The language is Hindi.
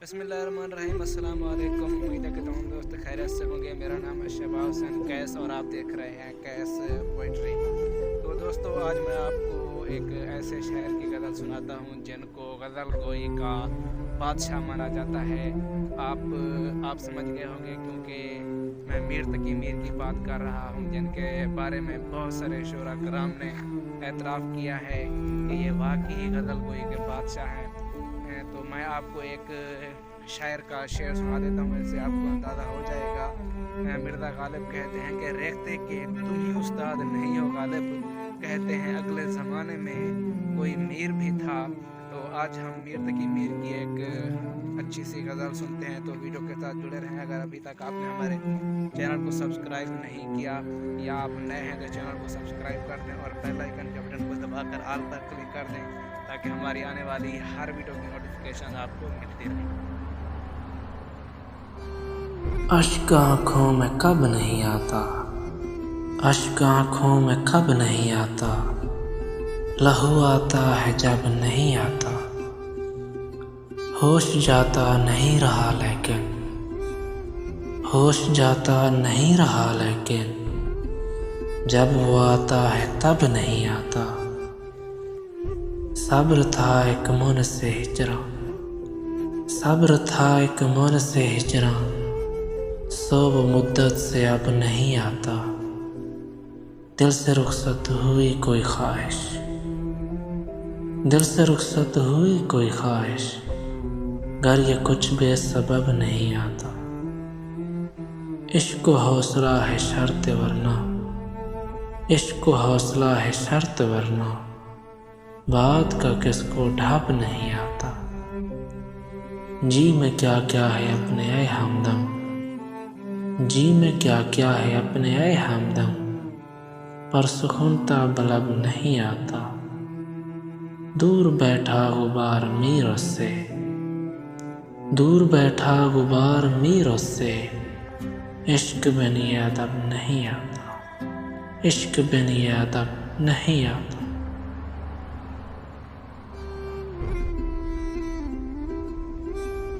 बिस्मिल्लाहिर्रहमानिर्रहीम। अस्सलाम वालेकुम। उम्मीद है कि तमाम दोस्त खैरियत से होंगे। मेरा नाम है शबाब हुसैन कैस और आप देख रहे हैं कैस पोइट्री। तो दोस्तों, आज मैं आपको एक ऐसे शायर की गज़ल सुनाता हूँ जिनको गज़ल गोई का बादशाह माना जाता है। आप समझ गए होंगे क्योंकि मैं मीर तकी मीर की बात कर रहा हूँ, जिनके बारे में बहुत सारे शोरा कराम ने एतराफ़ किया है कि ये वाकई गज़ल गोई के बादशाह हैं। तो मैं आपको एक शायर का शेर सुना देता हूँ, इससे आपको अंदाज़ा हो जाएगा। मिर्ज़ा गालिब कहते हैं कि रेख्ते के तुम ही उस्ताद नहीं हो गालिब, कहते हैं अगले ज़माने में कोई मीर भी था। तो आज हम मीर तकी मीर की एक अच्छी सी गज़ल सुनते हैं, तो वीडियो के साथ जुड़े रहें। अगर अभी तक आपने हमारे चैनल को सब्सक्राइब नहीं किया या आप नए हैं तो चैनल को सब्सक्राइब कर दें और बेल आइकन के बटन को दबाकर ऑल पर क्लिक कर दें ताकि हमारी आने वाली हर वीडियो की नोटिफिकेशन आपको मिलती रहे। अश्क आँखों में कब नहीं आता, अश्क आँखों में कब नहीं आता, लहू आता है जब नहीं आता। होश जाता नहीं रहा लेकिन, होश जाता नहीं रहा लेकिन, जब वो आता है तब नहीं आता। सब्र था एक मन से हिजरा, सब्र था एक मन से हिजरा, सोब मुद्दत से अब नहीं आता। दिल से रुखसत हुई कोई ख्वाहिश, दिल से रुखसत हुई कोई ख्वाहिश, गर ये कुछ बेसबब नहीं आता। इश्क हौसला है शर्त वरना, इश्क हौसला है शर्त वरना, बात का किसको ढाप नहीं आता। जी में क्या क्या है अपने ऐ हमदम, जी में क्या क्या है अपने ऐ हमदम, पर सुकूनता बलब नहीं आता। दूर बैठा गुबार मीर उससे, दूर बैठा गुबार मीर उससे, इश्क बिन ये अदब नहीं आता, इश्क बिन ये अदब नहीं आता।